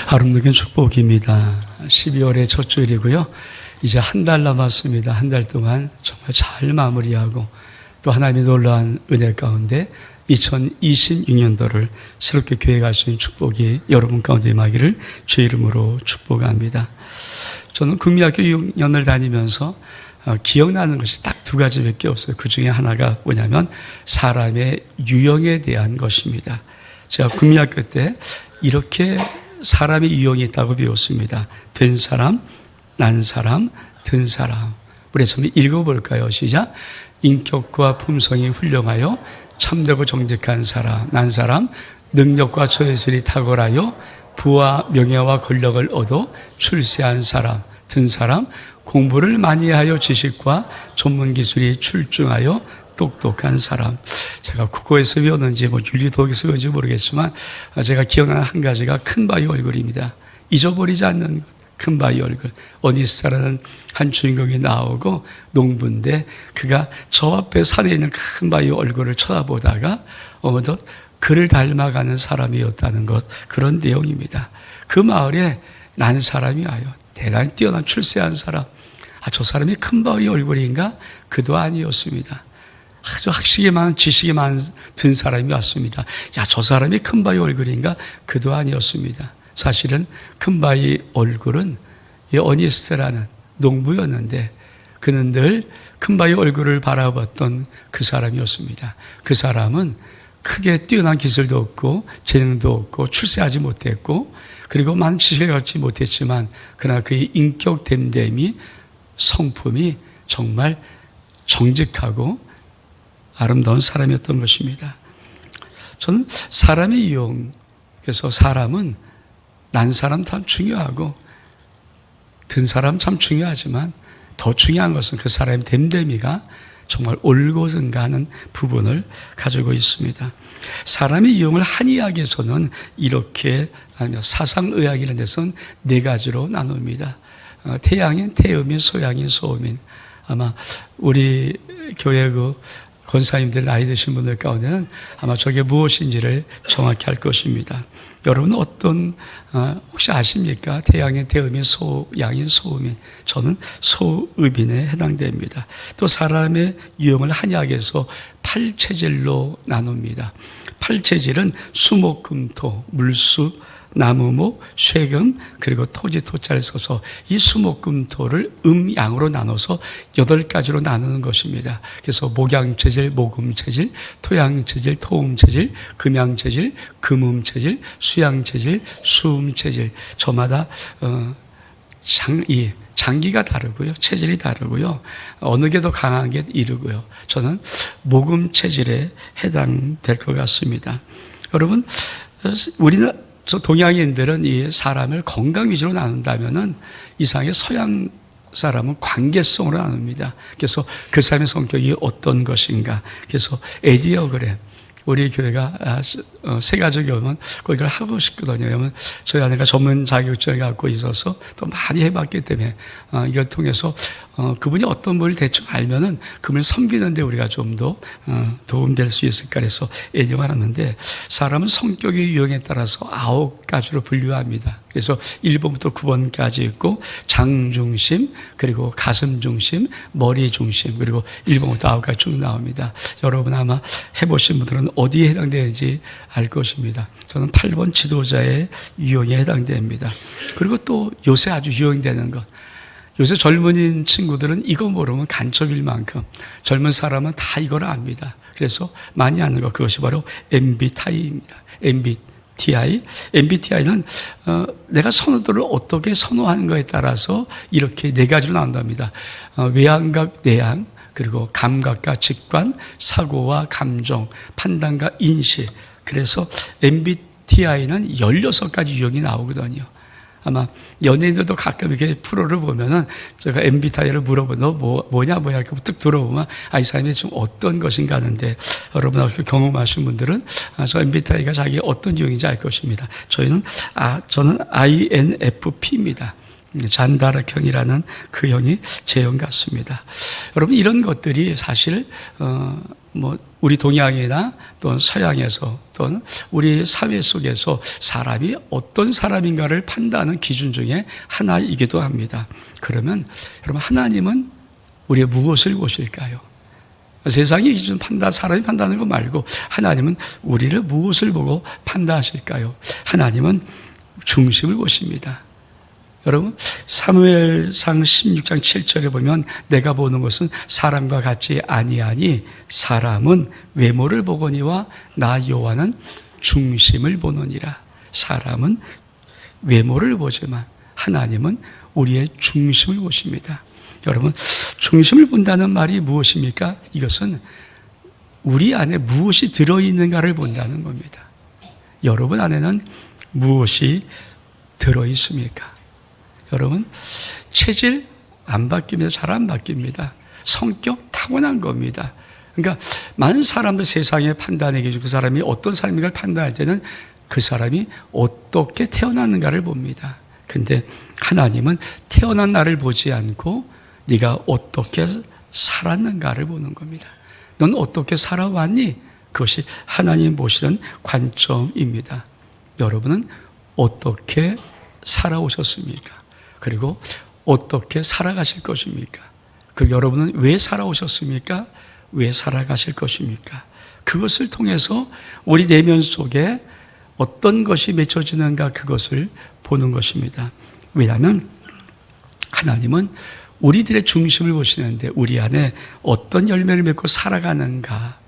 아름다운 축복입니다. 12월의 첫 주일이고요. 이제 한 달 남았습니다. 한 달 동안 정말 잘 마무리하고 또 하나님의 놀라운 은혜 가운데 2026년도를 새롭게 계획할 수 있는 축복이 여러분 가운데 임하기를 주의 이름으로 축복합니다. 저는 국민학교 6년을 다니면서 기억나는 것이 딱 두 가지밖에 없어요. 그 중에 하나가 뭐냐면 사람의 유형에 대한 것입니다. 제가 국민학교 때 이렇게 사람의 유형이 있다고 배웠습니다. 된 사람, 난 사람, 든 사람. 우리 처음에 읽어볼까요? 시작. 인격과 품성이 훌륭하여 참되고 정직한 사람, 난 사람, 능력과 처예술이 탁월하여 부와 명예와 권력을 얻어 출세한 사람, 든 사람, 공부를 많이 하여 지식과 전문 기술이 출중하여 똑똑한 사람. 제가 국어에서 배웠는지 윤리도에서 배웠는지 모르겠지만 제가 기억나는 한 가지가 큰 바위 얼굴입니다. 잊어버리지 않는 큰 바위 얼굴. 어니스타라는 한 주인공이 나오고 농부인데 그가 저 앞에 산에 있는 큰 바위 얼굴을 쳐다보다가 어느덧 그를 닮아가는 사람이었다는 것, 그런 내용입니다. 그 마을에 난 사람이 와요. 대단히 뛰어난 출세한 사람. 저 사람이 큰 바위 얼굴인가? 그도 아니었습니다. 아주 학식이 많은, 지식이 많은 든 사람이 왔습니다. 저 사람이 큰 바위 얼굴인가? 그도 아니었습니다. 사실은 큰 바위 얼굴은 이 어니스트라는 농부였는데 그는 늘 큰 바위 얼굴을 바라봤던 그 사람이었습니다. 그 사람은 크게 뛰어난 기술도 없고 재능도 없고 출세하지 못했고 그리고 많은 지식을 갖지 못했지만 그러나 그의 인격 됨됨이 성품이 정말 정직하고 아름다운 사람이었던 것입니다. 저는 사람의 유형, 그래서 사람은 난 사람 참 중요하고 든 사람 참 중요하지만 더 중요한 것은 그 사람의 됨됨이가 정말 옳고 증가하는 부분을 가지고 있습니다. 사람의 유형을 한의학에서는 이렇게 사상의학 이런 데서는 네 가지로 나눕니다. 태양인, 태음인, 소양인, 소음인. 아마 우리 교회 권사님들 나이 드신 분들 가운데는 아마 저게 무엇인지를 정확히 알 것입니다. 여러분은 혹시 아십니까? 태양인, 태음인, 소양인, 소음인. 저는 소음인에 해당됩니다. 또 사람의 유형을 한의학에서 8체질로 나눕니다. 8체질은 수목금토, 물수, 나무목, 쇠금, 그리고 토지, 토자를 써서 이 수목금토를 음양으로 나눠서 8가지로 나누는 것입니다. 그래서 목양체질, 목음체질, 토양체질, 토음체질, 금양체질, 금음체질, 수양체질, 수음체질. 저마다 장기가 다르고요. 체질이 다르고요. 어느 게 더 강한 게 이르고요. 저는 목음체질에 해당될 것 같습니다. 여러분, 저 동양인들은 이 사람을 건강 위주로 나눈다면은 이상하게 서양 사람은 관계성으로 나눕니다. 그래서 그 사람의 성격이 어떤 것인가. 그래서 에디어그램. 우리 교회가 새가족이 오면 이걸 하고 싶거든요. 왜냐하면 저희 아내가 전문 자격증을 갖고 있어서 또 많이 해봤기 때문에 이걸 통해서 그분이 어떤 분을 대충 알면은 그분을 섬기는데 우리가 좀 더 도움될 수 있을까 해서 애정을 하는데 사람은 성격의 유형에 따라서 9가지로 분류합니다. 그래서 1번부터 9번까지 있고 장 중심, 그리고 가슴 중심, 머리 중심, 그리고 1번부터 9까지 쭉 나옵니다. 여러분 아마 해보신 분들은 어디에 해당되는지 알 것입니다. 저는 8번 지도자의 유형에 해당됩니다. 그리고 또 요새 아주 유행되는 것. 요새 젊은 친구들은 이거 모르면 간첩일 만큼 젊은 사람은 다 이걸 압니다. 그래서 많이 아는 것, 그것이 바로 MBTI입니다. MBTI는 내가 선호도를 어떻게 선호하는 것에 따라서 이렇게 4가지로 나온답니다. 외향각, 내향, 그리고 감각과 직관, 사고와 감정, 판단과 인식. 그래서 MBTI는 16가지 유형이 나오거든요. 아마 연예인들도 가끔 이렇게 프로를 보면은 제가 MBTI를 물어보면 너 뭐냐 이렇게 뚝 들어보면 이 사람이 좀 어떤 것인가 하는데 여러분 경험하신 분들은 저 MBTI가 자기 어떤 유형인지 알 것입니다. 저는 INFP입니다. 잔다락형이라는 그 형이 제 형 같습니다. 여러분, 이런 것들이 사실 우리 동양이나 또는 서양에서 또는 우리 사회 속에서 사람이 어떤 사람인가를 판단하는 기준 중에 하나이기도 합니다. 그러면 여러분, 하나님은 우리의 무엇을 보실까요? 세상의 기준 사람이 판단하는 거 말고 하나님은 우리를 무엇을 보고 판단하실까요? 하나님은 중심을 보십니다. 여러분, 사무엘상 16장 7절에 보면 내가 보는 것은 사람과 같지 아니하니 사람은 외모를 보거니와 나 여호와는 중심을 보느니라. 사람은 외모를 보지만 하나님은 우리의 중심을 보십니다. 여러분, 중심을 본다는 말이 무엇입니까? 이것은 우리 안에 무엇이 들어있는가를 본다는 겁니다. 여러분 안에는 무엇이 들어있습니까? 여러분, 체질 안 바뀝니다. 잘 안 바뀝니다. 성격 타고난 겁니다. 그러니까 많은 사람들 세상에 판단해 계시고 그 사람이 어떤 삶인가를 판단할 때는 그 사람이 어떻게 태어났는가를 봅니다. 근데 하나님은 태어난 나를 보지 않고 네가 어떻게 살았는가를 보는 겁니다. 넌 어떻게 살아왔니? 그것이 하나님 보시는 관점입니다. 여러분은 어떻게 살아오셨습니까? 그리고 어떻게 살아가실 것입니까? 그리고 여러분은 왜 살아오셨습니까? 왜 살아가실 것입니까? 그것을 통해서 우리 내면 속에 어떤 것이 맺혀지는가, 그것을 보는 것입니다. 왜냐하면 하나님은 우리들의 중심을 보시는데 우리 안에 어떤 열매를 맺고 살아가는가,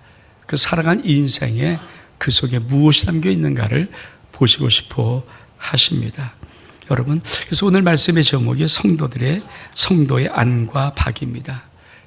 그 살아간 인생에 그 속에 무엇이 담겨 있는가를 보시고 싶어 하십니다. 여러분, 그래서 오늘 말씀의 제목이 성도의 안과 박입니다.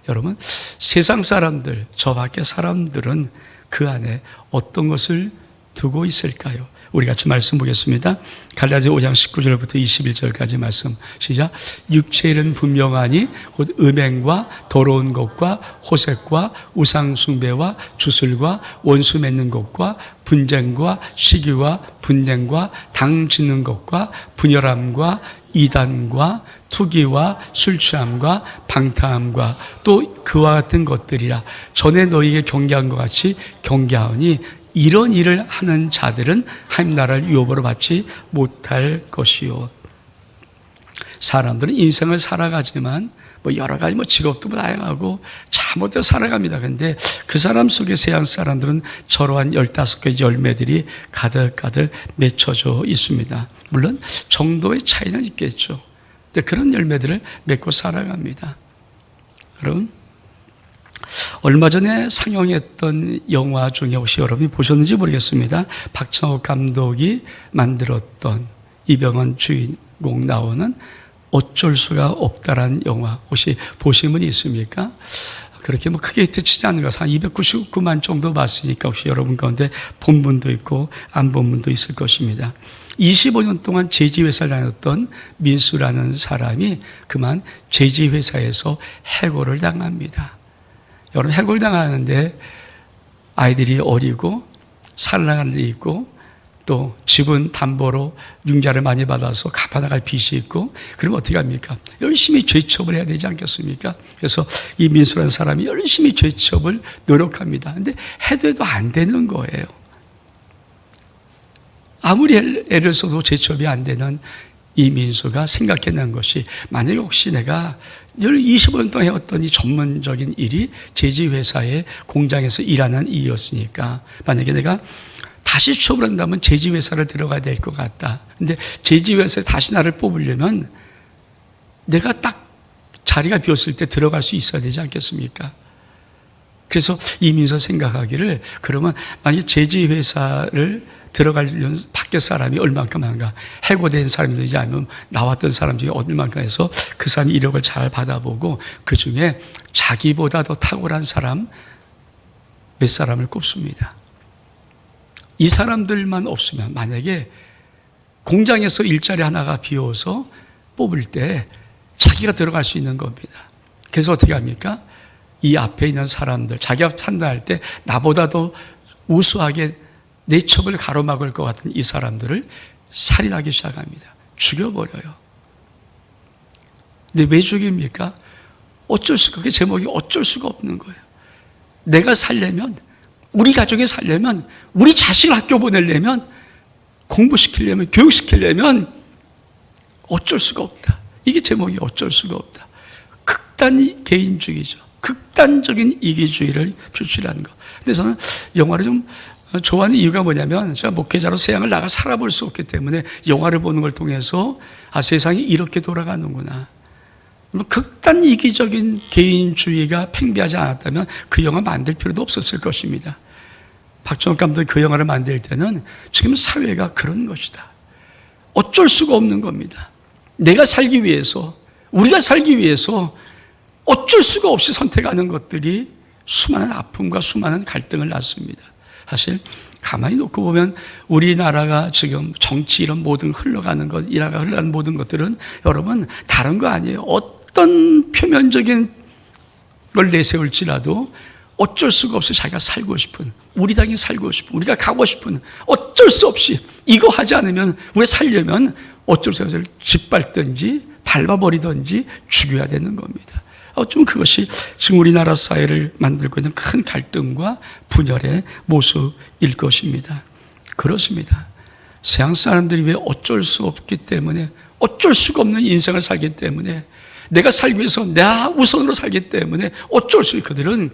여러분, 세상 사람들, 저 밖의 사람들은 그 안에 어떤 것을 두고 있을까요? 우리 같이 말씀 보겠습니다. 갈라디아 5장 19절부터 21절까지 말씀. 시작. 육체의 일은 분명하니 곧 음행과 더러운 것과 호색과 우상숭배와 주술과 원수 맺는 것과 분쟁과 시기와 분쟁과 당 짓는 것과 분열함과 이단과 투기와 술취함과 방탕함과 또 그와 같은 것들이라. 전에 너희에게 경계한 것 같이 경계하오니 이런 일을 하는 자들은 하나님 나라를 유업으로 받지 못할 것이요. 사람들은 인생을 살아가지만 여러 가지 직업도 다양하고 잘못해서 살아갑니다. 그런데 그 사람 속에 세상 사람들은 저러한 15개의 열매들이 가득가득 맺혀져 있습니다. 물론 정도의 차이는 있겠죠. 근데 그런 열매들을 맺고 살아갑니다. 여러분, 얼마 전에 상영했던 영화 중에 혹시 여러분이 보셨는지 모르겠습니다. 박찬욱 감독이 만들었던 이병헌 주인공 나오는 어쩔 수가 없다라는 영화 혹시 보신 분이 있습니까? 그렇게 크게 히트치지 않는 것은 한 299만 정도 봤으니까 혹시 여러분 가운데 본 분도 있고 안 본 분도 있을 것입니다. 25년 동안 제지회사를 다녔던 민수라는 사람이 그만 제지회사에서 해고를 당합니다. 여러분, 해고를 당하는데 아이들이 어리고 살아나갈 일이 있고 또 집은 담보로 융자를 많이 받아서 갚아나갈 빚이 있고, 그럼 어떻게 합니까? 열심히 죄첩을 해야 되지 않겠습니까? 그래서 이 민수라는 사람이 열심히 죄첩을 노력합니다. 근데 해도 안 되는 거예요. 아무리 애를 써도 죄첩이 안 되는 이 민수가 생각해낸 것이, 만약에 혹시 내가 25년 동안 해왔던 이 전문적인 일이 제지회사의 공장에서 일하는 일이었으니까 만약에 내가 다시 취업을 한다면 제지회사를 들어가야 될 것 같다. 근데 제지회사에 다시 나를 뽑으려면 내가 딱 자리가 비었을 때 들어갈 수 있어야 되지 않겠습니까? 그래서 이 민수가 생각하기를, 그러면 만약에 제지회사를 들어가려는 밖에 사람이 얼만큼 한가, 해고된 사람이든지 아니면 나왔던 사람 중에 얼만큼 해서 그 사람이 이력을 잘 받아보고 그 중에 자기보다 더 탁월한 사람 몇 사람을 꼽습니다. 이 사람들만 없으면, 만약에 공장에서 일자리 하나가 비어서 뽑을 때 자기가 들어갈 수 있는 겁니다. 그래서 어떻게 합니까? 이 앞에 있는 사람들, 자기가 판단할 때 나보다 더 우수하게 내 첩을 가로막을 것 같은 이 사람들을 살인하기 시작합니다. 죽여버려요. 근데 왜 죽입니까? 어쩔 수가, 그게 제목이 어쩔 수가 없는 거예요. 내가 살려면, 우리 가족이 살려면, 우리 자식을 학교 보내려면, 공부시키려면, 교육시키려면 어쩔 수가 없다. 이게 제목이 어쩔 수가 없다. 극단 개인주의죠. 극단적인 이기주의를 표출하는 거. 근데 저는 영화를 좀 좋아하는 이유가 뭐냐면, 제가 목회자로 세상을 나가 살아볼 수 없기 때문에 영화를 보는 걸 통해서 세상이 이렇게 돌아가는구나. 극단 이기적인 개인주의가 팽배하지 않았다면 그 영화 만들 필요도 없었을 것입니다. 박정욱 감독이 그 영화를 만들 때는 지금 사회가 그런 것이다. 어쩔 수가 없는 겁니다. 내가 살기 위해서, 우리가 살기 위해서 어쩔 수가 없이 선택하는 것들이 수많은 아픔과 수많은 갈등을 낳습니다. 사실 가만히 놓고 보면 우리나라가 지금 정치 이런 모든 흘러가는 것, 일화가 흘러가는 모든 것들은 여러분 다른 거 아니에요. 어떤 표면적인 걸 내세울지라도 어쩔 수가 없이 자기가 살고 싶은, 우리 당에 살고 싶은, 우리가 가고 싶은, 어쩔 수 없이 이거 하지 않으면, 우리가 살려면 어쩔 수 없이 짓밟든지 밟아버리든지 죽여야 되는 겁니다. 좀 그것이 지금 우리나라 사회를 만들고 있는 큰 갈등과 분열의 모습일 것입니다. 그렇습니다. 세상 사람들이 왜 어쩔 수 없기 때문에, 어쩔 수가 없는 인생을 살기 때문에, 내가 살기 위해서 나 우선으로 살기 때문에 어쩔 수 없이 그들은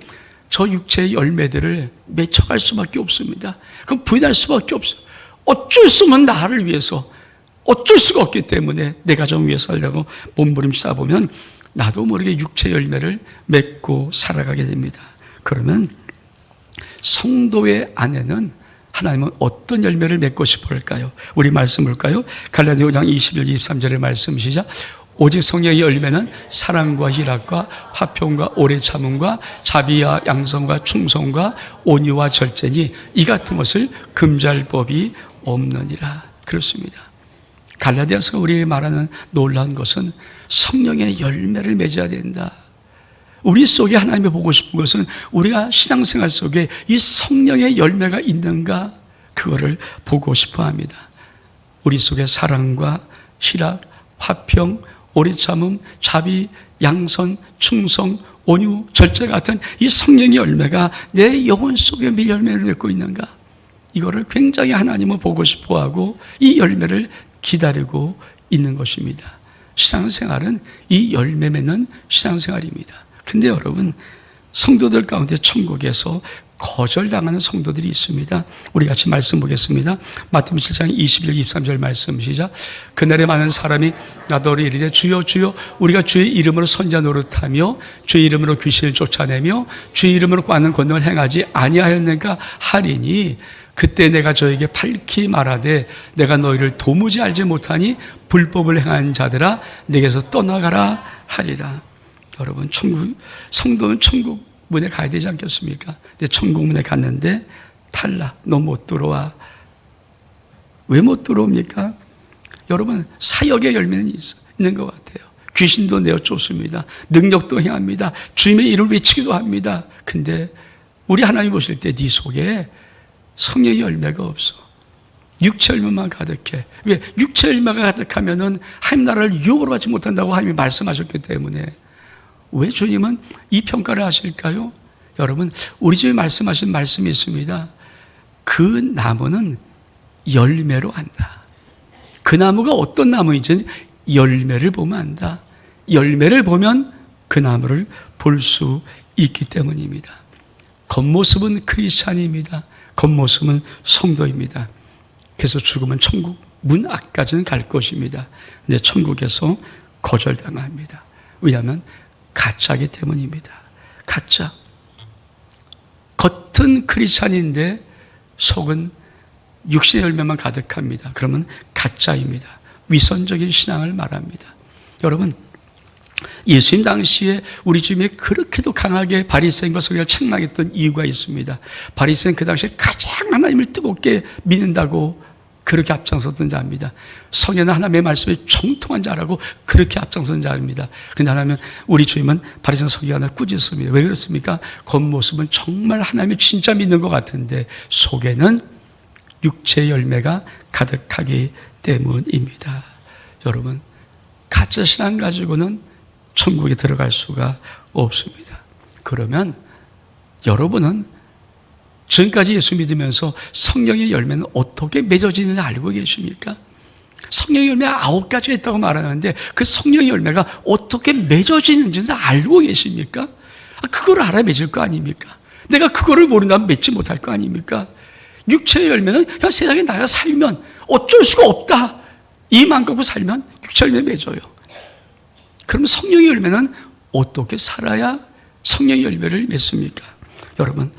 저 육체의 열매들을 맺혀갈 수밖에 없습니다. 그럼 부인할 수밖에 없어요. 어쩔 수 없는 나를 위해서, 어쩔 수가 없기 때문에 내 가정 위해서 살려고 몸부림치다 보면 나도 모르게 육체 열매를 맺고 살아가게 됩니다. 그러면 성도의 안에는 하나님은 어떤 열매를 맺고 싶을까요? 우리 말씀 볼까요? 갈라디아 5장 21, 23절의 말씀 시작. 오직 성령의 열매는 사랑과 희락과 화평과 오래 참음과 자비와 양성과 충성과 온유와 절제니 이 같은 것을 금지할 법이 없느니라. 그렇습니다. 갈라디아서가 우리에게 말하는 놀라운 것은 성령의 열매를 맺어야 된다. 우리 속에 하나님이 보고 싶은 것은 우리가 신앙생활 속에 이 성령의 열매가 있는가, 그거를 보고 싶어 합니다. 우리 속에 사랑과 희락, 화평, 오래 참음, 자비, 양선, 충성, 온유, 절제 같은 이 성령의 열매가 내 영혼 속에 몇 열매를 맺고 있는가, 이거를 굉장히 하나님은 보고 싶어하고 이 열매를 기다리고 있는 것입니다. 신앙생활은 이 열매 맺는 신앙생활입니다. 근데 여러분, 성도들 가운데 천국에서 거절당하는 성도들이 있습니다. 우리 같이 말씀 보겠습니다. 마태복음 7장 21, 23절 말씀 시작. 그날에 많은 사람이 나더러 이르되 주여 주여 우리가 주의 이름으로 선자 노릇하며 주의 이름으로 귀신을 쫓아내며 주의 이름으로 많은 권능을 행하지 아니하였는가 하리니 그때 내가 저에게 밝히 말하되 내가 너희를 도무지 알지 못하니 불법을 행하는 자들아 내게서 떠나가라 하리라. 여러분, 성도는 천국 문에 가야 되지 않겠습니까? 근데 천국 문에 갔는데 탈락, 너 못 들어와. 왜 못 들어옵니까? 여러분, 사역의 열매는 있는 것 같아요. 귀신도 내어 쫓습니다. 능력도 행합니다. 주님의 이름을 외치기도 합니다. 근데 우리 하나님 보실 때 네 속에 성령의 열매가 없어. 육체 열매만 가득해. 왜? 육체 열매가 가득하면은 하나님 나라를 유혹으로 받지 못한다고 하나님이 말씀하셨기 때문에. 왜 주님은 이 평가를 하실까요? 여러분, 우리 주님 말씀하신 말씀이 있습니다. 그 나무는 열매로 안다. 그 나무가 어떤 나무인지 열매를 보면 안다. 열매를 보면 그 나무를 볼 수 있기 때문입니다. 겉모습은 크리스찬입니다. 겉모습은 성도입니다. 그래서 죽으면 천국 문 앞까지는 갈 것입니다. 근데 천국에서 거절당합니다. 왜냐하면 가짜이기 때문입니다. 가짜. 겉은 크리스찬인데 속은 육신의 열매만 가득합니다. 그러면 가짜입니다. 위선적인 신앙을 말합니다. 여러분, 예수님 당시에 우리 주님이 그렇게도 강하게 바리새인과 서기관을 책망했던 이유가 있습니다. 바리새인 그 당시에 가장 하나님을 뜨겁게 믿는다고 그렇게 앞장섰던 자입니다. 성령은 하나님의 말씀에 정통한 자라고 그렇게 앞장선 자입니다. 그런데 하나님은, 우리 주님은 바리새인 서기관을 꾸짖습니다. 왜 그렇습니까? 겉모습은 정말 하나님을 진짜 믿는 것 같은데 속에는 육체의 열매가 가득하기 때문입니다. 여러분, 가짜 신앙 가지고는 천국에 들어갈 수가 없습니다. 그러면 여러분은 지금까지 예수 믿으면서 성령의 열매는 어떻게 맺어지는지 알고 계십니까? 성령의 열매가 9가지가 있다고 말하는데 그 성령의 열매가 어떻게 맺어지는지는 알고 계십니까? 그걸 알아야 맺을 거 아닙니까? 내가 그거를 모른다면 맺지 못할 거 아닙니까? 육체의 열매는 그냥 세상에 나가 살면 어쩔 수가 없다. 이만 갖고 살면 육체의 열매 맺어요. 그럼 성령의 열매는 어떻게 살아야 성령의 열매를 맺습니까? 여러분,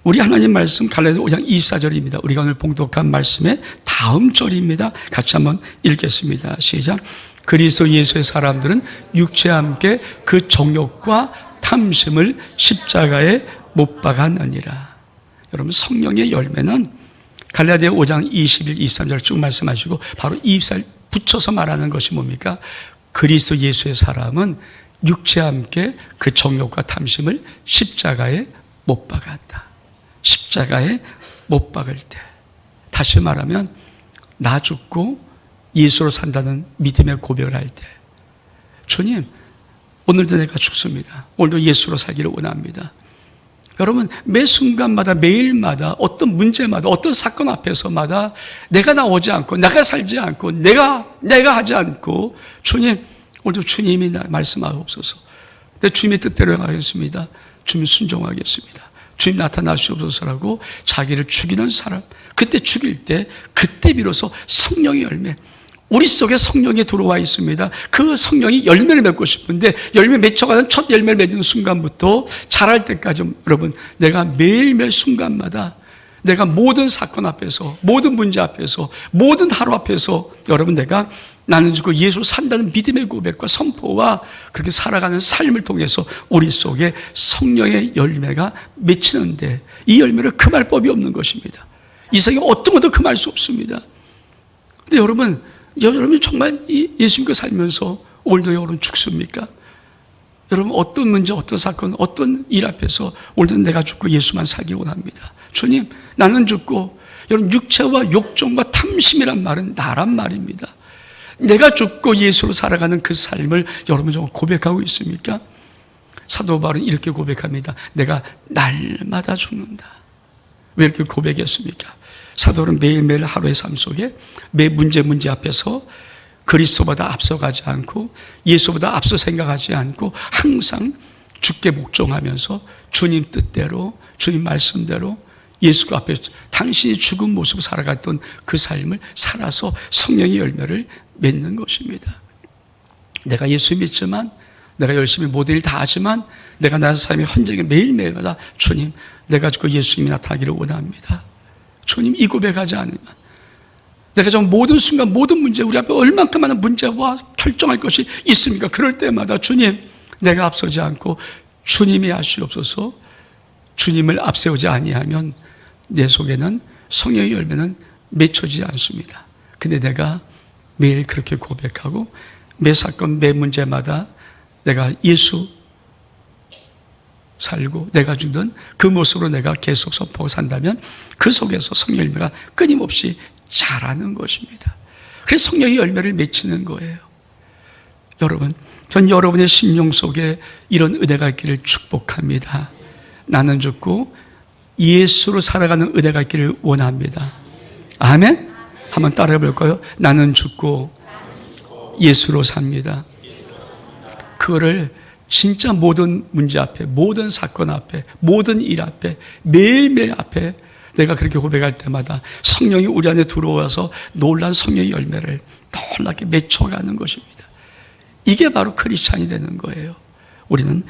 우리 하나님 말씀 갈라디아 5장 24절입니다. 우리가 오늘 봉독한 말씀의 다음 절입니다. 같이 한번 읽겠습니다. 시작. 그리스도 예수의 사람들은 육체와 함께 그 정욕과 탐심을 십자가에 못 박았느니라. 여러분, 성령의 열매는 갈라디아 5장 21, 23절 쭉 말씀하시고 바로 24절 붙여서 말하는 것이 뭡니까? 그리스도 예수의 사람은 육체와 함께 그 정욕과 탐심을 십자가에 못 박았다. 십자가에 못 박을 때, 다시 말하면 나 죽고 예수로 산다는 믿음의 고백을 할 때, 주님, 오늘도 내가 죽습니다. 오늘도 예수로 살기를 원합니다. 여러분, 매 순간마다, 매일마다, 어떤 문제마다, 어떤 사건 앞에서마다 내가 나오지 않고, 내가 살지 않고, 내가 하지 않고, 주님, 오늘도 주님이 말씀하옵소서. 내 주님의 뜻대로 행하겠습니다. 주님 순종하겠습니다. 주님 나타나시옵소서라고 자기를 죽이는 사람, 그때 죽일 때, 그때 비로소 성령의 열매, 우리 속에 성령이 들어와 있습니다. 그 성령이 열매를 맺고 싶은데 열매 맺혀가는 첫 열매를 맺는 순간부터 자랄 때까지 여러분, 내가 매일매일 순간마다 내가 모든 사건 앞에서, 모든 문제 앞에서, 모든 하루 앞에서 여러분, 내가 나는 죽고 예수 산다는 믿음의 고백과 선포와 그렇게 살아가는 삶을 통해서 우리 속에 성령의 열매가 맺히는데, 이 열매를 금할 법이 없는 것입니다. 이 세상에 어떤 것도 금할 수 없습니다. 근데 여러분 정말 예수 믿고 살면서 오늘도 여러분 죽습니까? 여러분, 어떤 문제, 어떤 사건, 어떤 일 앞에서 오늘도 내가 죽고 예수만 살기 원합니다. 주님, 나는 죽고, 여러분, 육체와 욕정과 탐심이란 말은 나란 말입니다. 내가 죽고 예수로 살아가는 그 삶을 여러분 정말 고백하고 있습니까? 사도 바울은 이렇게 고백합니다. 내가 날마다 죽는다. 왜 이렇게 고백했습니까? 사도는 매일매일 하루의 삶 속에 매 문제 앞에서 그리스도보다 앞서가지 않고 예수보다 앞서 생각하지 않고 항상 주께 복종하면서 주님 뜻대로, 주님 말씀대로 예수 앞에 당신이 죽은 모습으로 살아갔던 그 삶을 살아서 성령의 열매를 맺는 것입니다. 내가 예수 믿지만, 내가 열심히 모든 일 다 하지만, 내가 나의 삶의 현장에 매일매일마다 주님, 내가 죽고 예수님이 나타나기를 원합니다. 주님, 이 고백하지 않으면 내가 정말 모든 순간, 모든 문제, 우리 앞에 얼만큼 많은 문제와 결정할 것이 있습니까? 그럴 때마다 주님, 내가 앞서지 않고 주님이 하시옵소서. 주님을 앞세우지 아니하면 내 속에는 성령의 열매는 맺혀지지 않습니다. 근데 내가 매일 그렇게 고백하고 매 사건, 매 문제마다 내가 예수 살고 내가 주는 그 모습으로 내가 계속 선포하고 산다면 그 속에서 성령의 열매가 끊임없이 자라는 것입니다. 그래서 성령의 열매를 맺히는 거예요. 여러분, 전 여러분의 심령 속에 이런 은혜가 있기를 축복합니다. 나는 죽고 예수로 살아가는 은혜가 있기를 원합니다. 아멘? 한번 따라해 볼까요? 나는 죽고 예수로 삽니다. 그거를 진짜 모든 문제 앞에, 모든 사건 앞에, 모든 일 앞에, 매일매일 앞에 내가 그렇게 고백할 때마다 성령이 우리 안에 들어와서 놀란 성령의 열매를 놀랍게 맺혀가는 것입니다. 이게 바로 크리스찬이 되는 거예요. 우리는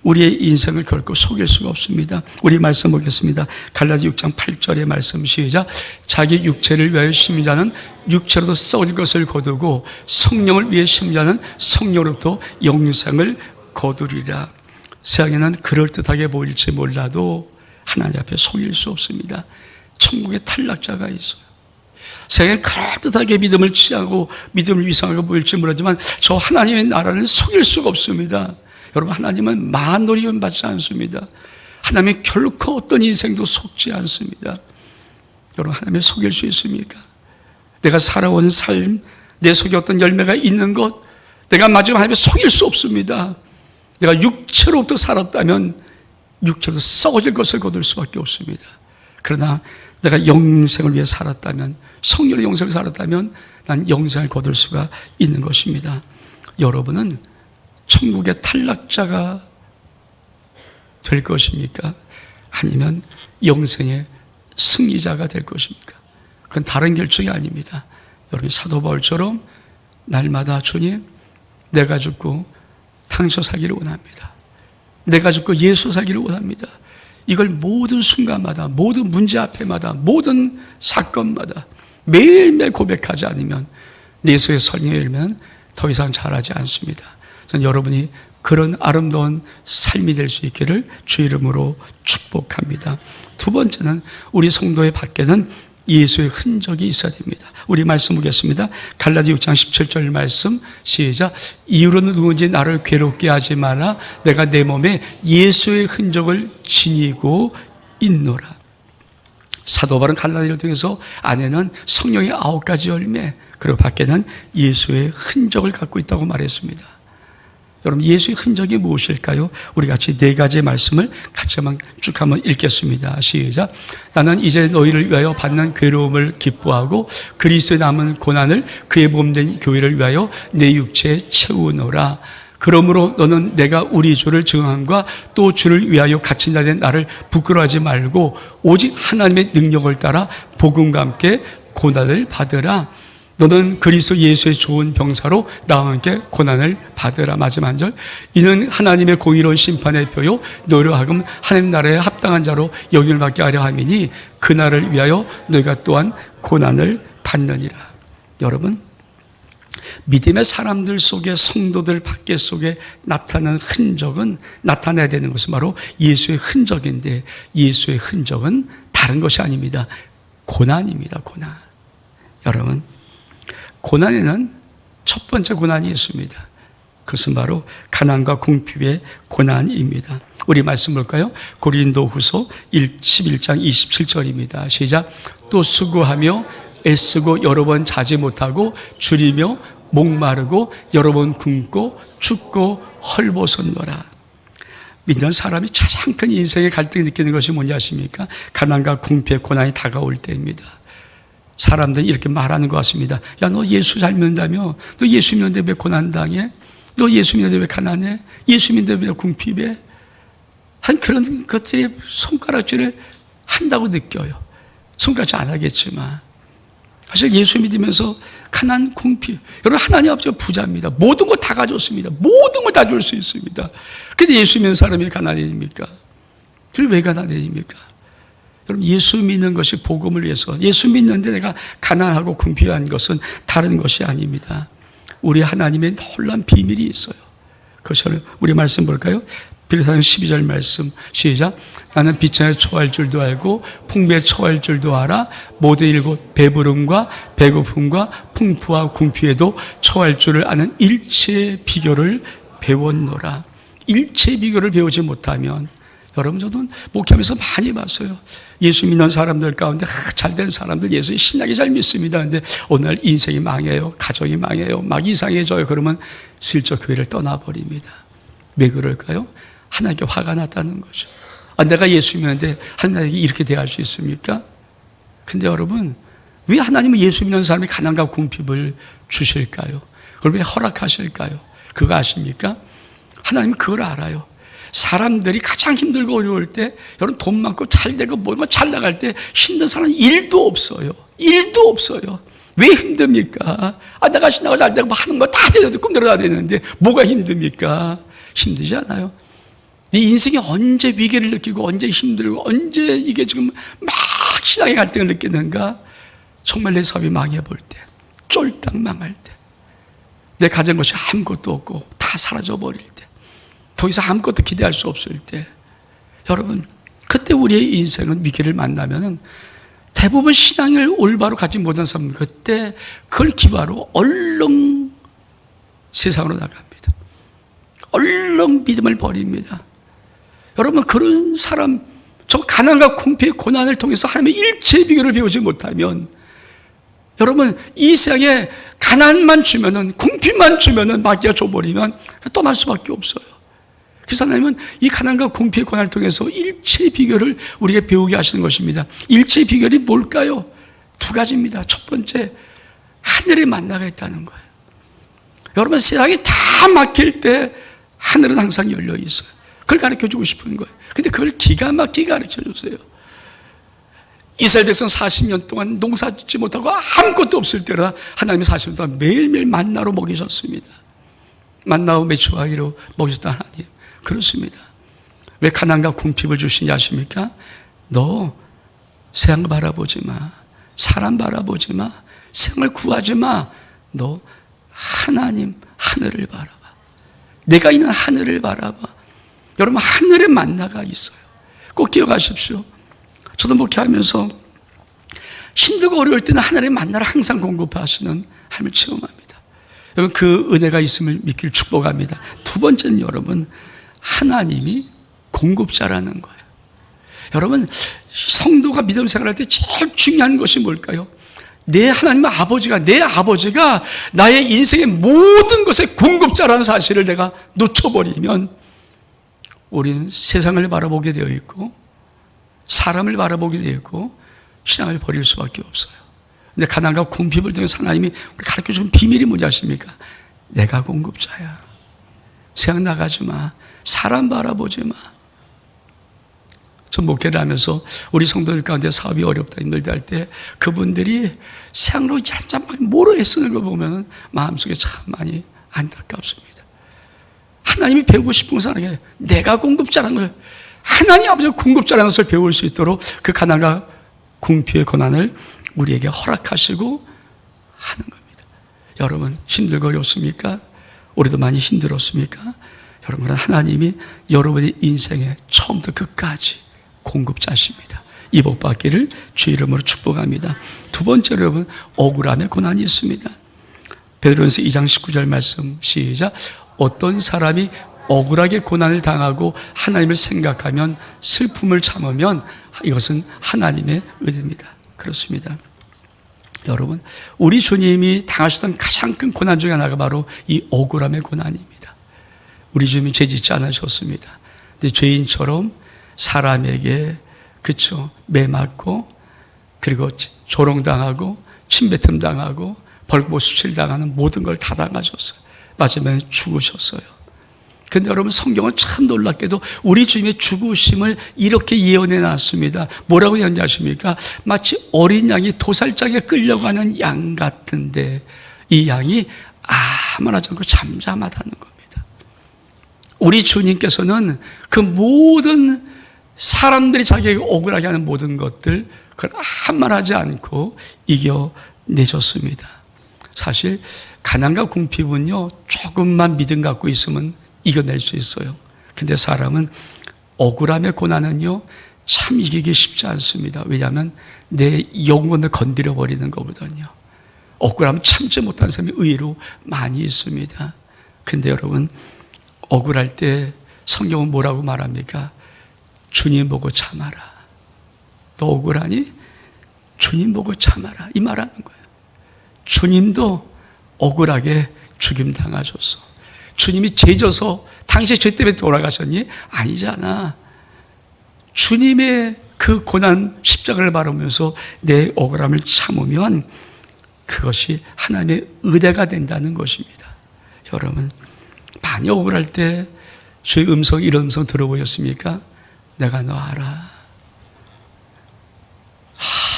우리의 인생을 결코 속일 수가 없습니다. 우리 말씀 보겠습니다. 갈라디아 6장 8절의 말씀 시작. 자기 육체를 위하여 심은 자는 육체로도 썩을 것을 거두고 성령을 위해 심은 자는 성령으로부터 영생을 거두리라. 세상에는 그럴듯하게 보일지 몰라도 하나님 앞에 속일 수 없습니다. 천국에 탈락자가 있어요. 세상에 그럴듯하게 믿음을 취하고 믿음을 위상하게 보일지 모르지만 저 하나님의 나라를 속일 수가 없습니다. 여러분, 하나님은 만노리만 받지 않습니다. 하나님이 결코 어떤 인생도 속지 않습니다. 여러분, 하나님을 속일 수 있습니까? 내가 살아온 삶, 내 속에 어떤 열매가 있는 것, 내가 마지막 하나님을 속일 수 없습니다. 내가 육체로부터 살았다면 육체로 썩어질 것을 거둘 수밖에 없습니다. 그러나 내가 영생을 위해 살았다면, 성령의 영생을 살았다면 난 영생을 거둘 수가 있는 것입니다. 여러분은 천국의 탈락자가 될 것입니까? 아니면 영생의 승리자가 될 것입니까? 그건 다른 결정이 아닙니다. 여러분, 사도 바울처럼 날마다 주님, 내가 죽고 당신 살기를 원합니다. 내가 죽고 예수 살기를 원합니다. 이걸 모든 순간마다, 모든 문제 앞에마다, 모든 사건마다 매일매일 고백하지 않으면, 예수의 설명에 열면 더 이상 잘하지 않습니다. 저는 여러분이 그런 아름다운 삶이 될 수 있기를 주 이름으로 축복합니다. 두 번째는 우리 성도의 밖에는 예수의 흔적이 있어야 됩니다. 우리 말씀 보겠습니다. 갈라디 6장 17절 말씀 시작. 이유로는 누군지 나를 괴롭게 하지 마라. 내가 내 몸에 예수의 흔적을 지니고 있노라. 사도 바울은 갈라디를 통해서 안에는 성령의 9가지 열매, 그리고 밖에는 예수의 흔적을 갖고 있다고 말했습니다. 여러분, 예수의 흔적이 무엇일까요? 우리 같이 4가지 말씀을 같이 쭉 한번 읽겠습니다. 시작. 나는 이제 너희를 위하여 받는 괴로움을 기뻐하고 그리스도의 남은 고난을 그의 몸된 교회를 위하여 내 육체에 채우노라. 그러므로 너는 내가 우리 주를 증언함과 또 주를 위하여 갇힌 자된 나를 부끄러워하지 말고 오직 하나님의 능력을 따라 복음과 함께 고난을 받으라. 너는 그리스도 예수의 좋은 병사로 나와 함께 고난을 받으라. 마지막 한 절. 이는 하나님의 공의로운 심판의 표요 너희로 하여금 하나님 나라에 합당한 자로 여김을 받게 하려 함이니 그날을 위하여 너희가 또한 고난을 받느니라. 여러분, 믿음의 사람들 속에, 성도들 밖에 속에 나타나는 흔적은, 나타나야 되는 것은 바로 예수의 흔적인데, 예수의 흔적은 다른 것이 아닙니다. 고난입니다. 고난. 여러분, 고난에는 첫 번째 고난이 있습니다. 그것은 바로 가난과 궁핍의 고난입니다. 우리 말씀 볼까요? 고린도후서 11장 27절입니다. 시작. 또 수고하며 애쓰고 여러 번 자지 못하고 줄이며 목마르고 여러 번 굶고 춥고 헐벗었노라. 믿는 사람이 가장 큰 인생의 갈등을 느끼는 것이 뭔지 아십니까? 가난과 궁핍의 고난이 다가올 때입니다. 사람들이 이렇게 말하는 것 같습니다. 야, 너 예수 잘 믿는다며? 너 예수 믿는데 왜 고난당해? 너 예수 믿는데 왜 가난해? 예수 믿는데 왜 궁핍해? 한 그런 것들이 손가락질을 한다고 느껴요. 손가락질 안 하겠지만. 사실 예수 믿으면서 가난, 궁핍. 여러분, 하나님 아버지가 부자입니다. 모든 걸 다 가졌습니다. 모든 걸 다 줄 수 있습니다. 근데 예수 믿는 사람이 가난해집니까? 그럼 왜 가난해집니까? 여러분, 예수 믿는 것이 복음을 위해서, 예수 믿는데 내가 가난하고 궁핍한 것은 다른 것이 아닙니다. 우리 하나님의 놀라운 비밀이 있어요. 그것을 우리 말씀 볼까요? 빌립보서 12절 말씀 시작. 나는 비천에 처할 줄도 알고 풍부에 처할 줄도 알아. 모든 일곱 배부름과 배고픔과 풍부와 궁핍에도 처할 줄을 아는 일체의 비결을 배웠노라. 일체의 비결을 배우지 못하면, 여러분, 저는 목회하면서 많이 봤어요. 예수 믿는 사람들 가운데 잘된 사람들 예수 신나게 잘 믿습니다. 그런데 어느 날 인생이 망해요. 가정이 망해요. 막 이상해져요. 그러면 슬쩍 교회를 떠나버립니다. 왜 그럴까요? 하나님께 화가 났다는 거죠. 내가 예수 믿는데 하나님께 이렇게 대할 수 있습니까? 근데 여러분, 왜 하나님은 예수 믿는 사람이 가난과 궁핍을 주실까요? 그걸 왜 허락하실까요? 그거 아십니까? 하나님은 그걸 알아요. 사람들이 가장 힘들고 어려울 때, 여러분, 돈 많고 잘 되고 뭐가 잘 나갈 때 힘든 사람은 일도 없어요. 일도 없어요. 왜 힘듭니까? 내가 신나고 잘 되고 하는 거 다 되는데, 꿈대로 다 되는데 뭐가 힘듭니까? 힘들지 않아요. 네 인생이 언제 위기를 느끼고 언제 힘들고 언제 이게 지금 막 신앙의 갈등을 느끼는가? 정말 내 사업이 망해볼 때, 쫄딱 망할 때, 내 가진 것이 아무것도 없고 다 사라져버릴 때, 더 이상 아무것도 기대할 수 없을 때, 여러분, 그때 우리의 인생은 위기를 만나면은 대부분 신앙을 올바로 가지 못한 사람은 그때 그걸 기바로 얼른 세상으로 나갑니다. 얼른 믿음을 버립니다. 여러분, 그런 사람, 저 가난과 궁핍의 고난을 통해서 하나님의 일체의 비결을 배우지 못하면, 여러분, 이 세상에 가난만 주면은, 궁핍만 주면은, 마귀가 줘버리면 떠날 수밖에 없어요. 그래서 하나님은 이 가난과 궁핍의 고난을 통해서 일체의 비결을 우리에게 배우게 하시는 것입니다. 일체의 비결이 뭘까요? 두 가지입니다. 첫 번째, 하늘의 만나가 있다는 거예요. 여러분, 세상이 다 막힐 때 하늘은 항상 열려 있어요. 그걸 가르쳐주고 싶은 거예요. 근데 그걸 기가 막히게 가르쳐주세요. 이스라엘 백성 40년 동안 농사 짓지 못하고 아무것도 없을 때라 하나님이 40년 동안 매일매일 만나로 먹이셨습니다. 만나와 메추라기로 먹이셨다 하나님. 그렇습니다. 왜 가난과 궁핍을 주시냐 아십니까? 너 세상 바라보지 마. 사람 바라보지 마. 세상을 구하지 마. 너 하나님, 하늘을 바라봐. 내가 있는 하늘을 바라봐. 여러분, 하늘에 만나가 있어요. 꼭 기억하십시오. 저도 목회하면서 힘들고 어려울 때는 하늘의 만나를 항상 공급하시는 하나님을 체험합니다. 여러분, 그 은혜가 있음을 믿기를 축복합니다. 두 번째는 여러분, 하나님이 공급자라는 거예요. 여러분, 성도가 믿음 생활할 때 제일 중요한 것이 뭘까요? 내 하나님 아버지가, 내 아버지가 나의 인생의 모든 것의 공급자라는 사실을 내가 놓쳐버리면 우리는 세상을 바라보게 되어 있고 사람을 바라보게 되어 있고 신앙을 버릴 수밖에 없어요. 근데 가난과 궁핍을 통해서 하나님이 우리 가르쳐주는 비밀이 뭔지 아십니까? 내가 공급자야. 세상 나가지 마. 사람 바라보지 마. 전 목회를 하면서 우리 성도들 가운데 사업이 어렵다 힘들다 할 때 그분들이 세상으로 한참 막 모르게 쓰는 걸 보면 마음속에 참 많이 안타깝습니다. 하나님이 배우고 싶은 것은 내가 공급자라는 걸, 하나님 아버지가 공급자라는 것을 배울 수 있도록 그 가난과 궁핍의 고난을 우리에게 허락하시고 하는 겁니다. 여러분, 힘들고 어렵습니까? 우리도 많이 힘들었습니까? 여러분, 하나님이 여러분의 인생의 처음부터 끝까지 공급자십니다. 이 복 받기를 주의 이름으로 축복합니다. 두 번째로 여러분, 억울함의 고난이 있습니다. 베드로전서 2장 19절 말씀 시작. 어떤 사람이 억울하게 고난을 당하고 하나님을 생각하면 슬픔을 참으면 이것은 하나님의 은혜입니다. 그렇습니다. 여러분, 우리 주님이 당하셨던 가장 큰 고난 중에 하나가 바로 이 억울함의 고난입니다. 우리 주님이 죄 짓지 않으셨습니다. 근데 죄인처럼 사람에게 매 맞고 그리고 조롱당하고 침뱉음 당하고 벌고 수칠 당하는 모든 걸 다 당하셨어요. 마지막에 죽으셨어요. 근데 여러분, 성경은 참 놀랍게도 우리 주님의 죽으심을 이렇게 예언해 놨습니다. 뭐라고 예언하십니까? 마치 어린 양이 도살장에 끌려가는 양 같은데 이 양이 아무 하지 않고 잠잠하다는 겁니다. 우리 주님께서는 그 모든 사람들이 자기에게 억울하게 하는 모든 것들 그걸 아무 말 하지 않고 이겨내셨습니다. 사실 가난과 궁핍은요, 조금만 믿음 갖고 있으면 이겨낼 수 있어요. 근데 사람은 억울함의 고난은요, 참 이기기 쉽지 않습니다. 왜냐하면 내 영혼을 건드려 버리는 거거든요. 억울함 참지 못하는 사람이 의외로 많이 있습니다. 근데 여러분, 억울할 때 성경은 뭐라고 말합니까? 주님 보고 참아라. 너 억울하니? 주님 보고 참아라. 이 말하는 거예요. 주님도 억울하게 죽임당하셨어. 주님이 죄져서 당신의 죄 때문에 돌아가셨니? 아니잖아. 주님의 그 고난 십자가를 바라보면서 내 억울함을 참으면 그것이 하나님의 은혜가 된다는 것입니다. 여러분, 많이 억울할 때 주의 음성, 이런 음성 들어보셨습니까? 내가 너 알아.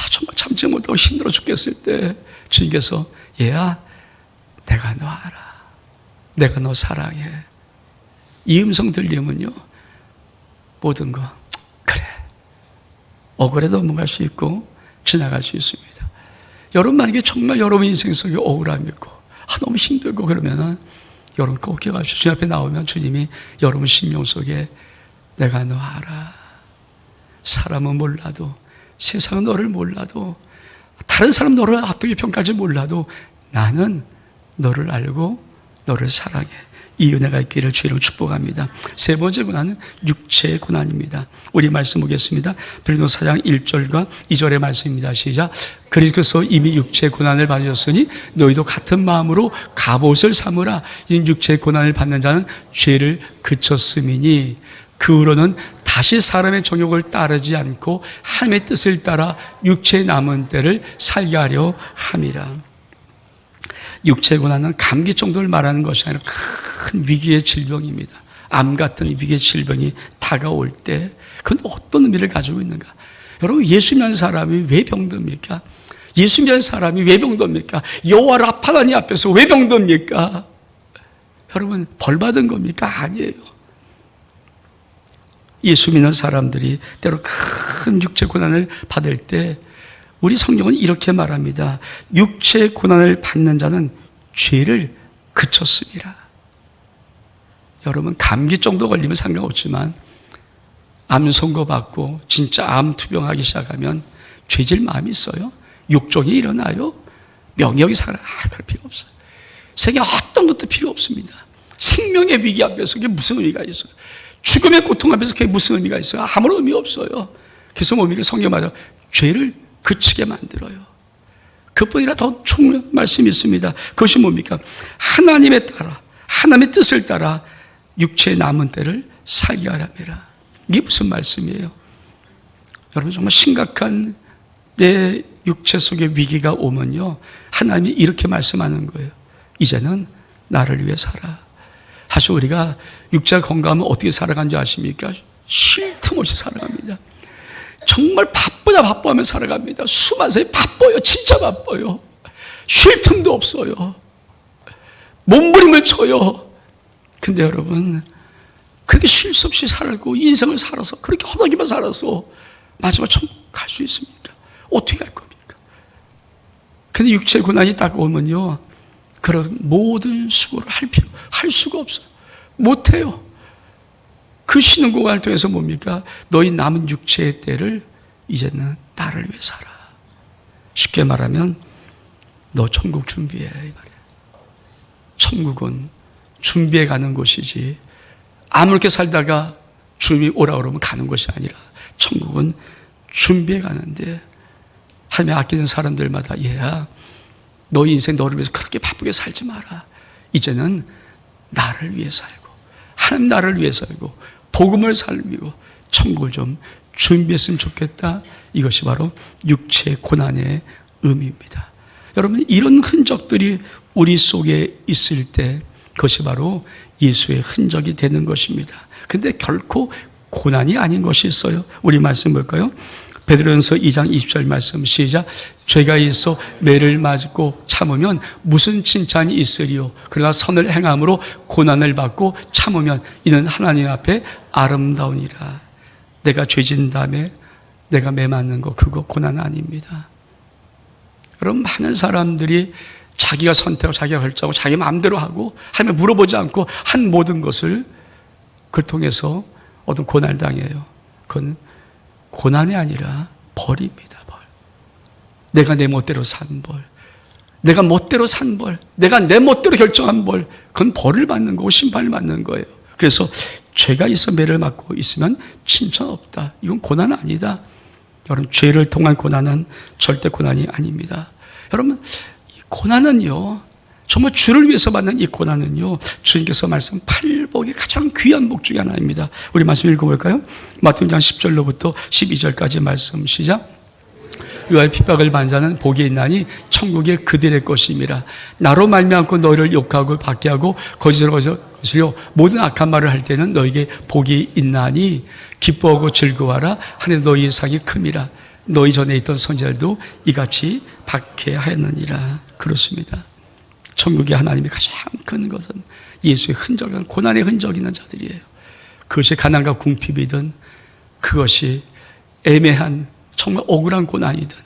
정말 참지 못하고 힘들어 죽겠을 때 주님께서 얘야, 내가 너 알아. 내가 너 사랑해. 이 음성 들리면요, 모든 거 그래, 억울해도 넘어갈 수 있고 지나갈 수 있습니다. 여러분, 만약에 정말 여러분 인생 속에 억울함이 있고 너무 힘들고 그러면은 여러분 꼭 기억하십시오. 주님 앞에 나오면 주님이 여러분 심령 속에 내가 너 알아. 사람은 몰라도, 세상은 너를 몰라도, 다른 사람 너를 어떻게 평가할지 몰라도 나는 너를 알고 너를 사랑해. 이 은혜가 있기를 주의로 축복합니다. 세 번째 고난은 육체의 고난입니다. 우리 말씀 보겠습니다. 베드로서 4장 1절과 2절의 말씀입니다. 시작. 그리스도께서 이미 육체의 고난을 받으셨으니 너희도 같은 마음으로 갑옷을 삼으라. 이 육체의 고난을 받는 자는 죄를 그쳤음이니 그 후로는 다시 사람의 정욕을 따르지 않고 하나님의 뜻을 따라 육체의 남은 때를 살게 하려 함이라. 육체의 고난은 감기 정도를 말하는 것이 아니라 큰 위기의 질병입니다. 암 같은 위기의 질병이 다가올 때 그건 어떤 의미를 가지고 있는가? 여러분, 예수 믿는 사람이 왜 병듭니까? 예수 믿는 사람이 왜 병듭니까? 여호와 라파라니 앞에서 왜 병듭니까? 여러분, 벌 받은 겁니까? 아니에요. 예수 믿는 사람들이 때로 큰 육체 고난을 받을 때 우리 성경은 이렇게 말합니다. 육체의 고난을 받는 자는 죄를 그쳤습니다. 여러분, 감기 정도 걸리면 상관없지만 암 선고 받고 진짜 암 투병하기 시작하면 죄질 마음이 있어요? 욕정이 일어나요? 명예욕이 살아요? 그럴 필요 없어요. 세계 어떤 것도 필요 없습니다. 생명의 위기 앞에서 그게 무슨 의미가 있어요? 죽음의 고통 앞에서 그게 무슨 의미가 있어요? 아무런 의미 없어요. 그래서 뭡니까? 성경 말하죠. 죄를 그치게 만들어요. 그뿐이라 더 중요한 말씀이 있습니다. 그것이 뭡니까? 하나님의 뜻을 따라 육체의 남은 때를 살게 하랍니다. 이게 무슨 말씀이에요? 여러분, 정말 심각한 내 육체 속에 위기가 오면요, 하나님이 이렇게 말씀하는 거예요. 이제는 나를 위해 살아. 사실 우리가 육체가 건강하면 어떻게 살아가는 줄 아십니까? 쉴 틈 없이 살아갑니다. 정말 바쁘면 살아갑니다. 수많은 바빠요. 진짜 바빠요. 쉴 틈도 없어요. 몸부림을 쳐요. 근데 여러분, 그렇게 쉴 수 없이 살고 인생을 살아서 그렇게 허덕이만 살아서 마지막 천국 갈 수 있습니까? 어떻게 갈 겁니까? 근데 육체의 고난이 딱 오면요, 그런 모든 수고를 할 수가 없어요. 못해요. 그 쉬는 공간을 통해서 뭡니까? 너희 남은 육체의 때를 이제는 나를 위해 살아. 쉽게 말하면 너 천국 준비해, 이 말이야. 천국은 준비해 가는 곳이지 아무렇게 살다가 주님이 오라 그러면 가는 것이 아니라 천국은 준비해 가는데, 하나님이 아끼는 사람들마다 얘야, 너 인생 너를 위해서 그렇게 바쁘게 살지 마라. 이제는 나를 위해 살고 하나님 나를 위해 살고 복음을 살리고 천국을 좀 준비했으면 좋겠다. 이것이 바로 육체의 고난의 의미입니다. 여러분, 이런 흔적들이 우리 속에 있을 때 그것이 바로 예수의 흔적이 되는 것입니다. 근데 결코 고난이 아닌 것이 있어요. 우리 말씀 볼까요? 베드로전서 2장 20절 말씀 시작. 죄가 있어 매를 맞고 참으면 무슨 칭찬이 있으리요? 그러나 선을 행함으로 고난을 받고 참으면 이는 하나님 앞에 아름다우니라. 내가 죄진 다음에 내가 매 맞는 거, 그거 고난 아닙니다. 여러분, 많은 사람들이 자기가 선택하고 자기가 결정하고 자기 마음대로 하고 하며 물어보지 않고 한 모든 것을 그걸 통해서 어떤 고난을 당해요. 그건 고난이 아니라 벌입니다. 벌. 내가 내 멋대로 산 벌, 내가 멋대로 산 벌, 내가 내 멋대로 결정한 벌, 그건 벌을 받는 거고 심판을 받는 거예요. 그래서 죄가 있어 매를 맞고 있으면 칭찬 없다. 이건 고난 아니다. 여러분, 죄를 통한 고난은 절대 고난이 아닙니다. 여러분, 이 고난은요, 정말 주를 위해서 받는 이 고난은요, 주님께서 말씀 팔복의 가장 귀한 복 중에 하나입니다. 우리 말씀 읽어볼까요? 마태복음 10절로부터 12절까지 말씀 시작. 유아의 핍박을 받는 자는 복이 있나니 천국이 그들의 것임이라. 나로 말미암고 너희를 욕하고 박해하고 거짓으로 거스려 모든 악한 말을 할 때는 너에게 복이 있나니 기뻐하고 즐거워하라. 하늘에서 너희의 상이 큼이라. 너희 전에 있던 선지자들도 이같이 박해하였느니라. 그렇습니다. 천국의 하나님이 가장 큰 것은 예수의 흔적은 고난의 흔적이 있는 자들이에요. 그것이 가난과 궁핍이든 그것이 애매한 정말 억울한 고난이든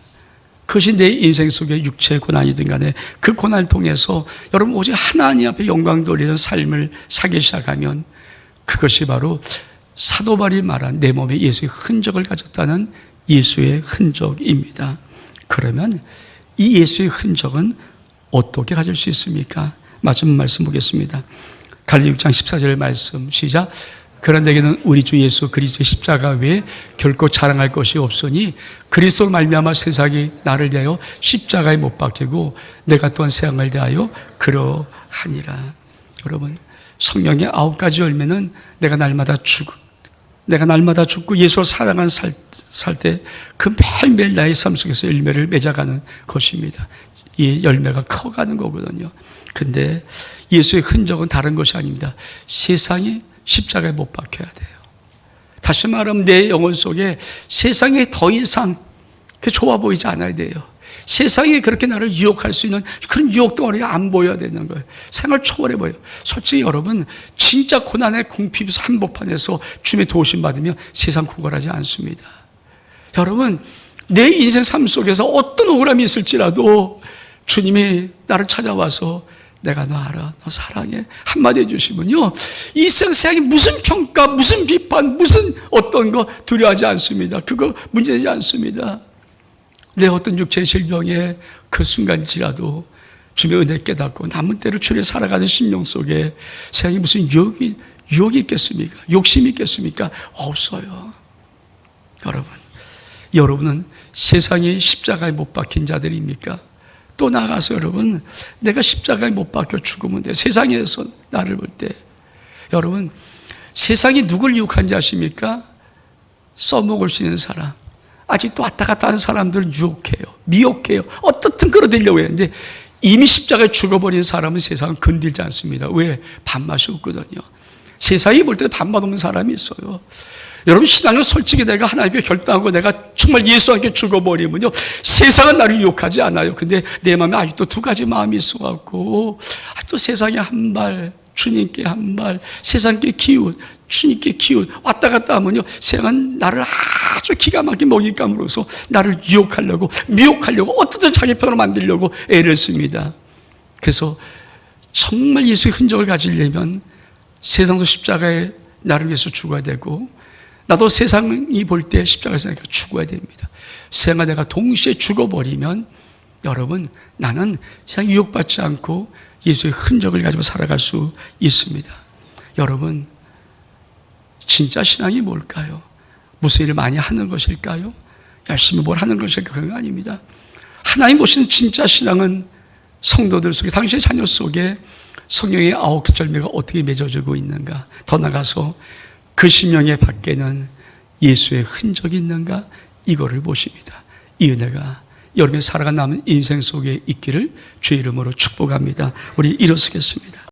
그것이 내 인생 속의 육체의 고난이든 간에 그 고난을 통해서 여러분 오직 하나님 앞에 영광 돌리는 삶을 살기 시작하면 그것이 바로 사도 바울이 말한 내 몸에 예수의 흔적을 가졌다는 예수의 흔적입니다. 그러면 이 예수의 흔적은 어떻게 가질 수 있습니까? 마지막 말씀 보겠습니다. 갈릴리 6장 14절 말씀 시작. 그러나 내게는 우리 주 예수 그리스도의 십자가 외에 결코 자랑할 것이 없으니 그리스도로 말미암아 세상이 나를 대하여 십자가에 못 박히고 내가 또한 세상을 대하여 그러하니라. 여러분, 성령의 9가지 열매는 내가 날마다 죽고 예수를 사랑하는 살 때 그 매일매일 나의 삶 속에서 열매를 맺어가는 것입니다. 이 열매가 커가는 거거든요. 근데 예수의 흔적은 다른 것이 아닙니다. 세상이 십자가에 못 박혀야 돼요. 다시 말하면 내 영혼 속에 세상이 더 이상 좋아 보이지 않아야 돼요. 세상이 그렇게 나를 유혹할 수 있는 그런 유혹 덩어리가 안 보여야 되는 거예요. 생활 초월해 보여요. 솔직히 여러분, 진짜 고난의 궁핍에서 한복판에서 주님의 도우심 받으면 세상 구걸하지 않습니다. 여러분, 내 인생 삶 속에서 어떤 억울함이 있을지라도 주님이 나를 찾아와서 내가 너 알아, 너 사랑해 한마디 해주시면요, 이 세상에 무슨 평가, 무슨 비판, 무슨 어떤 거 두려워하지 않습니다. 그거 문제되지 않습니다. 내 어떤 육체의 질병에 그 순간이라도 주님의 은혜 깨닫고 남은 때를 주를 살아가는 심령 속에 세상에 무슨 유혹이 있겠습니까? 욕심이 있겠습니까? 없어요. 여러분은 세상에 십자가에 못 박힌 자들입니까? 또 나가서 여러분, 내가 십자가에 못 박혀 죽으면 돼요. 세상에서 나를 볼 때. 여러분, 세상이 누굴 유혹한지 아십니까? 써먹을 수 있는 사람. 아직도 왔다 갔다 하는 사람들은 유혹해요. 미혹해요. 어떻든 끌어들이려고 했는데 이미 십자가에 죽어버린 사람은 세상은 건들지 않습니다. 왜? 밥맛이 없거든요. 세상이 볼 때 밥맛 없는 사람이 있어요. 여러분, 신앙은 솔직히 내가 하나님께 결단하고 내가 정말 예수와 함께 죽어버리면요, 세상은 나를 유혹하지 않아요. 근데 내 마음에 아직도 두 가지 마음이 있어갖고 아직도 세상에 한 발, 주님께 한 발, 세상께 기웃, 주님께 기웃 왔다 갔다 하면요, 세상은 나를 아주 기가 막힌 먹잇감으로서 나를 유혹하려고, 미혹하려고, 어떻든 자기 편으로 만들려고 애를 씁니다. 그래서 정말 예수의 흔적을 가지려면 세상도 십자가에 나를 위해서 죽어야 되고, 나도 세상이 볼 때 십자가에서 내가 죽어야 됩니다. 세상과 내가 동시에 죽어버리면 여러분, 나는 세상 유혹받지 않고 예수의 흔적을 가지고 살아갈 수 있습니다. 여러분, 진짜 신앙이 뭘까요? 무슨 일을 많이 하는 것일까요? 열심히 뭘 하는 것일까요? 그런 거 아닙니다. 하나님 보시는 진짜 신앙은 성도들 속에, 당신의 자녀 속에 성령의 9개 열매가 어떻게 맺어지고 있는가, 더 나가서 그 심령의 밖에는 예수의 흔적이 있는가, 이거를 보십니다. 이 은혜가 여러분의 살아가 남은 인생 속에 있기를 주의 이름으로 축복합니다. 우리 일어서겠습니다.